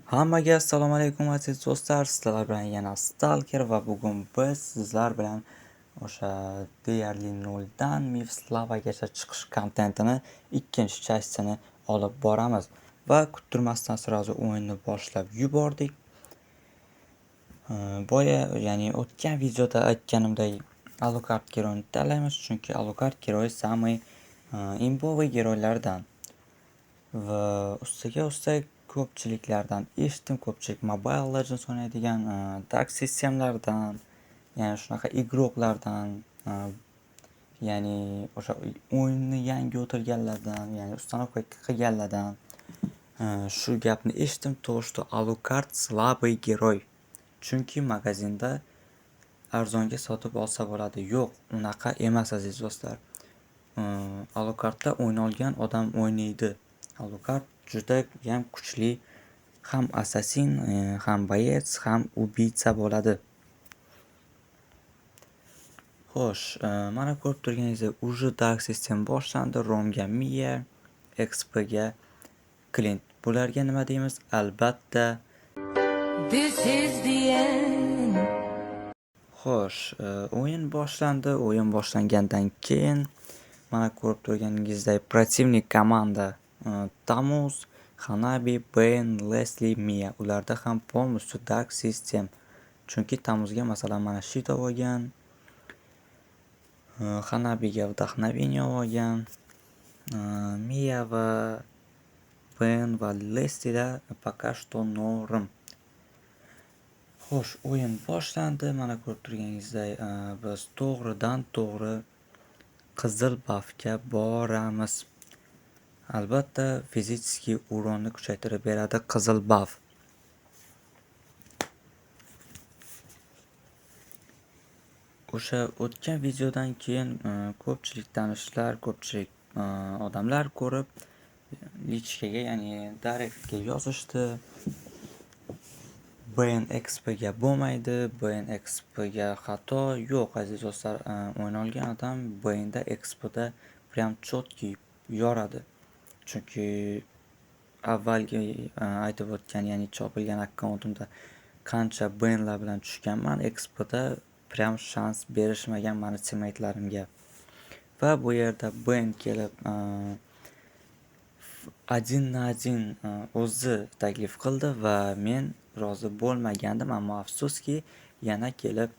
Hammaga assalomu alaykum aziz do'stlar, sizlar bilan yana Stalker va bugun biz sizlar bilan o'sha deyarli 0 dan Mivslavagacha chiqish kontentini ikkinchi частini olib boramiz va kuttirmasdan sirazu o'yinni boshlab yubordik. Ya'ni o'tgan videoda aytganimdek Alucard geroyini tanlaymiz, chunki Alucard geroyi samый imboviy geroylardan. Va ustiga ustak ko'pchiliklardan eshitdim, ko'pchilik Mobile Legends o'ynaydigan Dark sistemlardan, ya'ni shunaqa igroqlardan, ya'ni o'sha o'yinni yangi o'tirganlardan, ya'ni установка qilganlardan shu gapni eshitdim, то что Alucard слабый герой. Chunki magazinda arzonga sotib olsa bo'ladi. Yo'q, unaqa emas aziz do'stlar. Alucardda o'ynalgan odam o'ynaydi. Alucard juda ham kuchli, ham assassin, ham boyets, ham ubiytsa bo'ladi. Xo'sh, mana ko'rib turganingizdek, уже Dark System boshlandi. Romga Mia, XPga Clint. Bularga nima deymiz? Albatta This is the end. Xo'sh, o'yin boshlandi. O'yin boshlangandan keyin mana ko'rib turganingizdek, противник komanda Tamuz, Hanabi, Ben, Leslie, Mia. Ularda ham полностью Dark System. Chunki Tamuzga masalan mana Shito olgan, Hanabiga Vdохновение olgan, Mia va Ben va Leslie'da пока что norm. Xo'sh, o'yin boshlandi. Mana ko'rib turganingizdek, biz to'g'ridan to'g'ri qizil buffga boramiz. Albatta, fizический uronni kuchaytirib beradi qizil buff. O'sha o'tgan videodan keyin ko'pchilik tanishlar, ko'pchilik odamlar ko'rib lichkaga, ya'ni directga yozishdi. BNXPga bo'lmaydi, BNXPga xato yo'q aziz do'stlar. O'ynalgan odam BNda XPda prям cho'tki yoradi. Chunki avvalgi aytib o'tgan, ya'ni chopilgan akkauntimda qancha BNlar bilan tushganman, XPda prям shans berishmagan mani teammate'larimga. Va bu yerda BN kelib 1-1 o'zi taklif qildi va men rozi bo'lmagandim, ammo afsuski yana kelib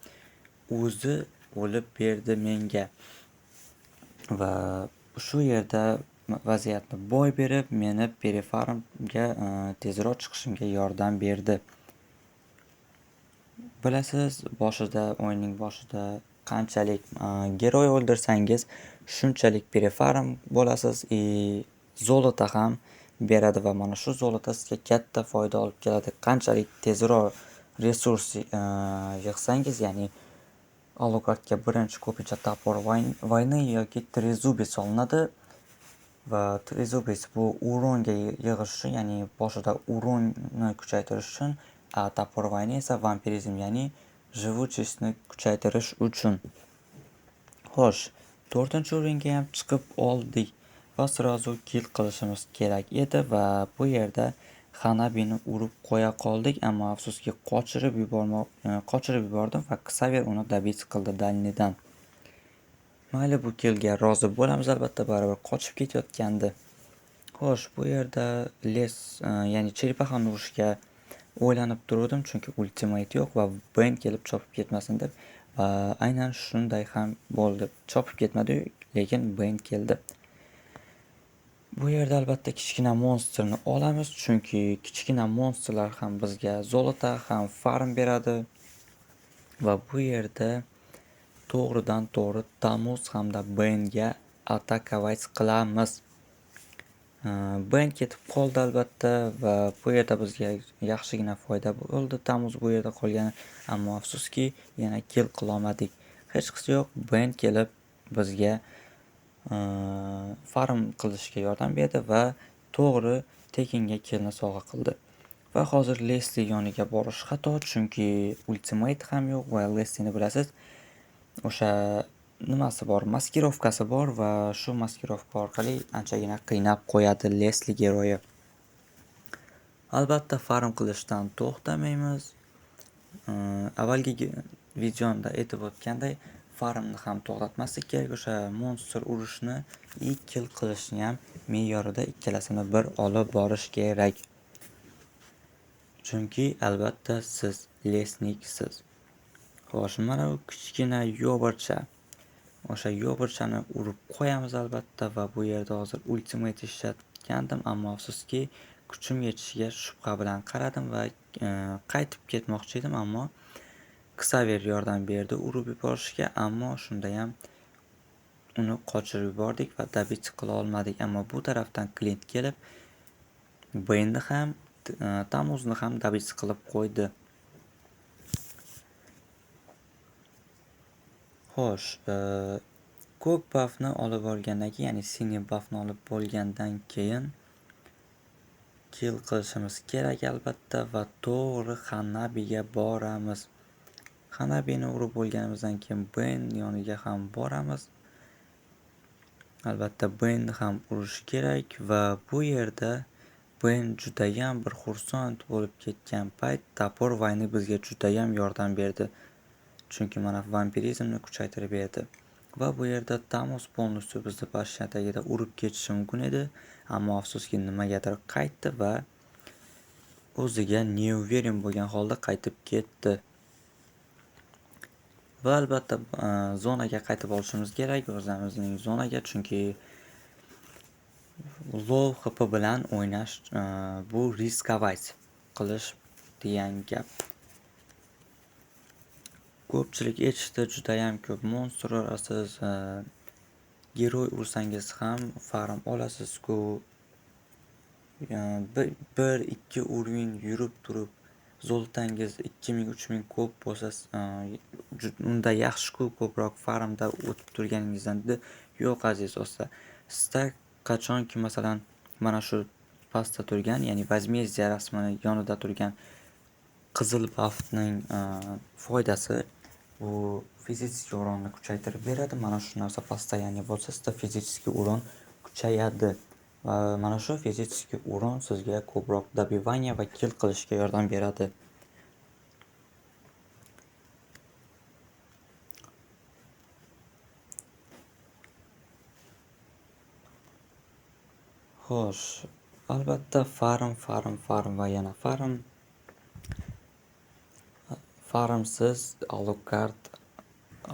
o'zi olib berdi menga. Va shu yerda vaziyatni boy berib, meni perifarmga tezroq chiqishimga yordam berdi. Bilasiz, o'yinning boshida qanchalik geroy o'ldirsangiz, shunchalik perifarm bo'lasiz, zolota ham beradi va mana shu zolota sizga katta foyda olib keladi. Qanchalik tezroq resurs yig'sangiz, ya'ni Alucardga birinchi ko'pincha topor vayni yoki trezubis olinadi va trezubis bu uronga yig'ish uchun, ya'ni boshida uronni kuchaytirish uchun, topor vayni esa vampirizm, ya'ni живучестьni kuchaytirish uchun. Xo'sh, 4-o'ringa ham chiqib oldik va sirazu kill qilishimiz kerak edi va bu yerda Hanabini urib qo'ya qoldik, ammo afsuski qochirib yubordim va Xavier uni dabit qildi dalnidan. Mayli, bu killga rozi bo'lamiz, albatta baribir qochib ketayotgandi. Xo'sh, bu yerda ya'ni cherepahani urishga o'ylanib turdim, chunki ultimate yo'q va Ben kelib chopib ketmasin deb. Va aynan shunday ham bo'ldi. Chopib ketmadi, lekin Ben keldi. Bu yerda albatta kichkina monsterni olamiz, chunki kichkina monsterlar ham bizga zolota, ham farm beradi. Va bu yerda to'g'ridan to'g'ri Tamuz hamda Benga atakovать qilamiz. Ben ketib qoldi albatta va bu yerda bizga yaxshigina foyda bo'ldi. Tamuz bu yerda qolgani, ammo afsuski yana kill qila olmadik. Hech qisi yo'q, Ben kelib bizga farm qilishga yordam berdi va to'g'ri tekinga killni sovg'a qildi. Va hozir Leslie yoniga borish xato, chunki ultimate ham yo'q va Leslie'ni bilasiz, o'sha nimasi bor, maskirovkasi bor va shu maskirovka orqali anchagina qiynab qo'yadi Leslie geroyi. Albatta farm qilishdan to'xtamaymiz. Avvalgi videomda aytib o'tganday farmni ham to'xtatmaslik kerak. O'sha monster urushni 2 kill qilishni ham me'yorida ikkalasini bir olib borish kerak. Chunki albatta siz lesniksiz. Xo'sh, mana bu kichkina yo'g'ircha. O'sha yo'g'irchani urib qo'yamiz albatta va bu yerda hozir ultimate ishlatgandim, ammo afsuski kuchim yetishiga shubha bilan qaradim va qaytib ketmoqchi edim, ammo Xavier yordam berdi urib yuborishga, ammo shunda ham uni qochirib yubordik va dabit qila olmadik. Ammo bu tarafdan Clint kelib Benni ham Tamuzni ham dabit qilib qo'ydi. Xo'sh, ko'k buffni olib olgandan keyin, ya'ni siniy buffni olib bo'lgandan keyin kill qilishimiz kerak albatta va to'g'ri Hanabiga boramiz. Hanabini urib bo'lganimizdan keyin Ben yoniga ham boramiz. Albatta Benni ham urish kerak va bu yerda Ben judayam bir xursand bo'lib ketgan payt Tapor Vayni bizga judayam yordam berdi. Chunki mana vampirizmni kuchaytirib berdi. Va bu yerda Tamus polностью bizni pashsha tagida urib ketishi mumkin edi, ammo afsuski nimagadir qaytdi va o'ziga neuverin bo'lgan holda qaytib ketdi. Va albatta zonaga qaytib olishimiz kerak, o'zimizning zonaga, chunki low HP bilan o'ynash bu riskovать qilish degan gap. Ko'pchilik aytishdi, judayam ko'p monster urasiz, giroy ursangiz ham farm olasiz-ku. 1-2 urin yurib turib zoltangiz 2000-3000 ko'p bo'lsa, unda yaxshi-ku, ko'proq farmda o'tib turganingizdan. Yo'q aziz do'stlar. Sizda qachonki masalan mana shu pastda turgan, ya'ni возмездие rasmini yonida turgan qizil buffning foydasi bu fizik uronni kuchaytirib beradi. Mana shu narsa pastda ya'ni bo'lsa, sizda fizik uron kuchayadi. Va mana shu fizik uron sizga ko'proq dobivaniya va kill qilishga yordam beradi. Xo'sh, albatta farm va yana farm. Farmsiz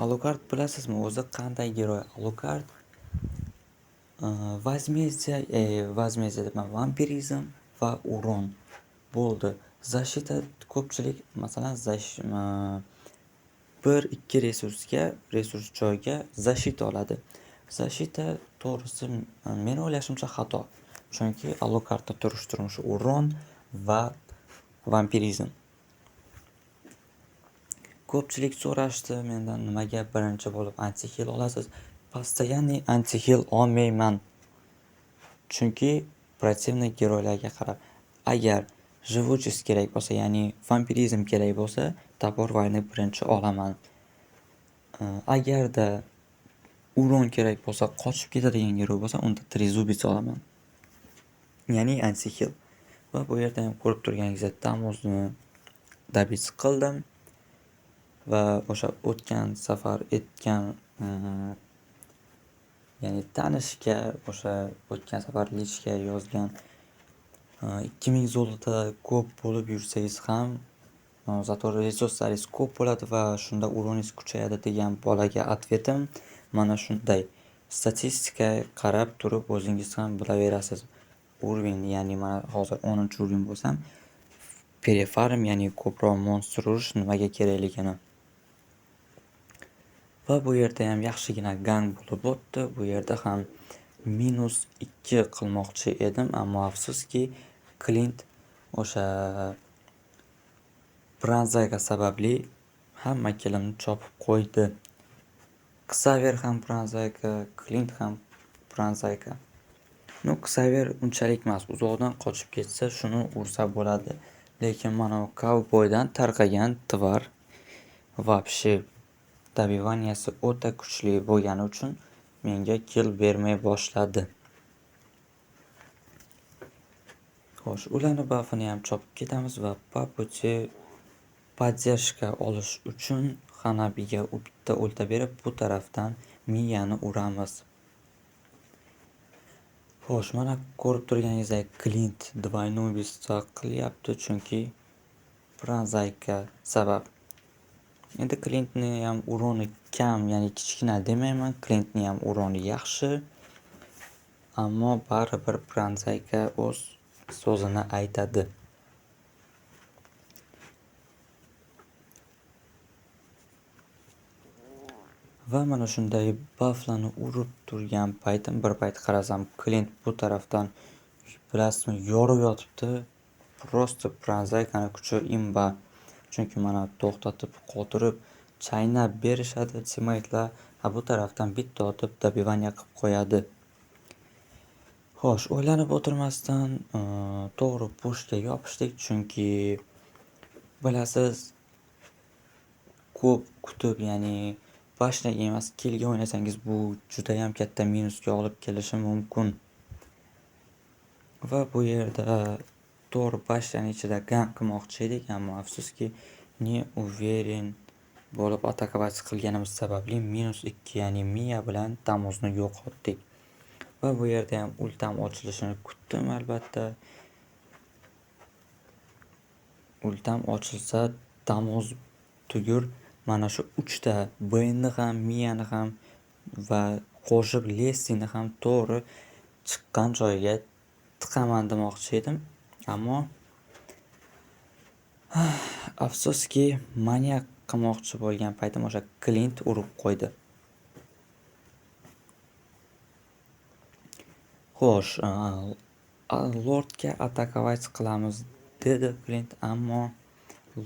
Alucard bilasizmi, o'zi qanday giroy? Alucard возмездие deman, vampirizm va uron bo'ldi. Zashita ko'pchilik masalan 1-2 resurs joyga zashita oladi. Zashita to'g'risi men o'ylashimcha xato. Chunki Alucardda turmushi uron va vampirizm. Ko'pchilik so'rashdi mendan, nimaga birinchi bo'lib anti-heal olasiz? Pastda ya'ni anti-heal olmayman. Chunki противник giroylarga qarab, agar живучесть kerak bo'lsa, ya'ni vampirizm kerak bo'lsa, Tapor Vayni birinchi olaman. Agarda uron kerak bo'lsa, qochib ketadigan giroy bo'lsa, unda Trezubец olaman. Ya'ni anti-heal. Va bu yerda ham ko'rib turganingizdek Tamuzni dabit qildim. Va o'sha o'tgan safar aytgan ya'ni tanishga, o'sha o'tgan safar lishga yozgan 2000 zolota ko'p bo'lib yursangiz ham zato resurslaringiz ko'p bo'ladi va shunda uroningiz kuchayadi degan bolaga atvetim mana shunday. Statistikaga qarab turib o'zingiz ham bilaverasiz. Urovень, ya'ni mana hozir 10-urovень bo'lsam, prefarm, ya'ni ko'proq monster urish nimaga kerakligini. Va bu yerda ham yaxshigina gang bo'lib o'tdi. Bu yerda ham -2 qilmoqchi edim, ammo afsuski Clint o'sha Bronzaga sababli hamma killimni chopib qo'ydi. Xavier ham Bronzaga, Clint ham Bronzaga. Xavier unchalik emas, uzoqdan qochib ketsa shuni ursa bo'ladi. Lekin mana u kovboydan tarqagan tvar вообще dobivaniyasi o'ta kuchli bo'lgani uchun menga kill bermay boshladi. Xo'sh, ularni buffini ham chopib ketamiz va papuchi поддержка olish uchun Hanabiga bitta o'lta berib, bu tarafdan miyani uramiz. Xo'sh, mana ko'rib turganingizdek Clint двойной убийство qilyapti, chunki Pranzayka sabab. Endi Clintni ham uroni kam, ya'ni kichkina demayman, Clintni ham uroni yaxshi. Ammo baribir Pranzayka o'z so'zini aytadi. Va mana shunday bufflarni urib turgan paytim bir payt qarasam, Clint bu tarafdan bilasizmi yorib yotibdi. Prosta Pranzaykani kuchi imba. Chunki mana to'xtatib, qotirib, chaynab berishadi teammate'lar. Bu tarafdan bitta otib добивание qilib qo'yadi. Xo'sh, o'ylanib o'tirmasdan to'g'ri pushga yopishdik, chunki bilasiz, ko'p kutib, ya'ni bashnaga emas, killga o'ynasangiz bu juda ham katta minusga olib kelishi mumkin. Va bu yerda to'g'ri bashtaning ichida gank qilmoqchi edik, ammo afsuski не уверен bo'lib atakovать qilganimiz sababli -2, ya'ni Miya bilan Damozni yo'qotdik. Va bu yerda ham ultam ochilishini kutdim albatta. Ultam ochilsa Damoz tugur mana shu 3 ta Benni ham, Miyani ham va qo'shib Lessini ham to'g'ri chiqqan joyiga tiqaman demoqchi edim. Ammo afsuski maniak qilmoqchi bo'lgan paytim o'sha Clint urib qo'ydi. Xo'sh, Lordga atakovать qilamiz dedi Clint, ammo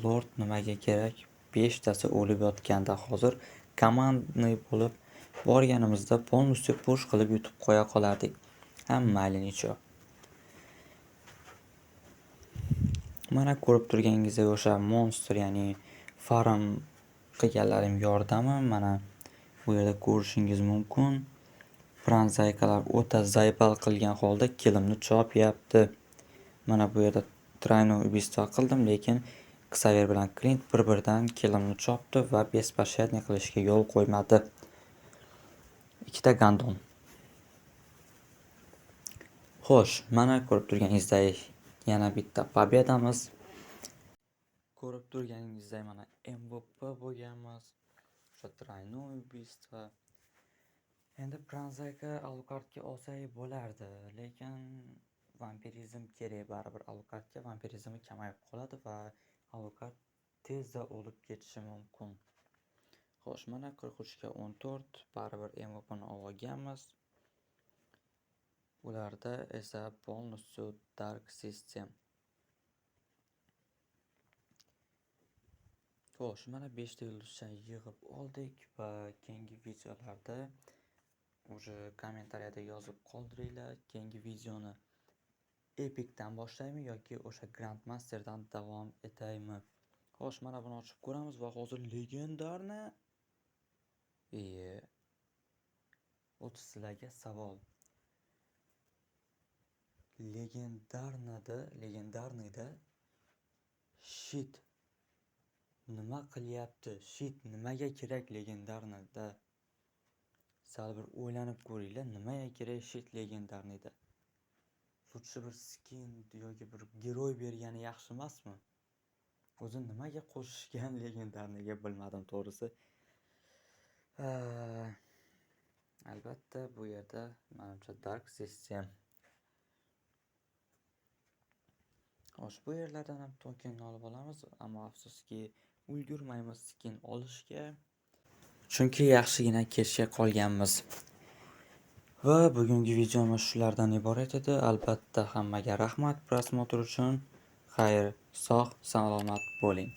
Lord nimaga kerak? 5 tasi o'lib yotganda hozir komandniy bo'lib borganimizda polностью push qilib yutib qo'ya qolardik. Mayli nicho. Mana ko'rib turganingizdek o'sha monster, ya'ni farm qilganlarim yordami mana bu yerda ko'rishingiz mumkin. Pranzaykalar o'ta zaybal qilgan holda killimni chopyapti. Mana bu yerda тройное убийство qildim, lekin Xavier bilan Clint bir-biridan killimni chopdi va bespashятный qilishga yo'l qo'ymadi. Ikkita gandon. Xo'sh, mana ko'rib turganingizdek yana bitta pobedamiz. Ko'rib turganingizdek mana MVP bo'lganmiz. O'sha тройное убийство. Endi Pranzayka Alucardga olsak bo'lardi, lekin vampirizm kerak baribir. Alucardga vampirizmi kamayib qoladi va Alucard tezda o'lib ketishi mumkin. Xo'sh, mana 43 ga 14 baribir MVP'ni olganmiz. Ularda esa полностью Dark System. Xo'sh, mana 5 ta yulduzcha yig'ib oldik va keyingi videolarda уже kommentariyada yozib qoldiringlar, keyingi videoni Epic'dan boshlaymi yoki o'sha Grandmaster'dan davom etaymi? Xo'sh, mana buni ochib ko'ramiz va hozir legendarni 30 sizlarga savol. Legendarnida shit nima qilyapti? Shit nimaga kerak legendarnida? Sal bir o'ylanib ko'ringlar, nimaga kerak shit legendarnida? Lutchi bir skin yoki bir giroy bergani yaxshi emasmi? O'zi nimaga qo'shishgan legendarniga bilmadim to'g'risi. Albatta bu yerda menimcha Dark System. Xo'sh, bu yerlardan ham tokenni olib olamiz, ammo afsuski ulgurmaymiz skin olishga. Chunki yaxshigina kechga qolganmiz. Va bugungi videomiz shulardan iborat edi. Albatta hammaga rahmat prosmotr uchun. Xayr, sog', salomat bo'ling.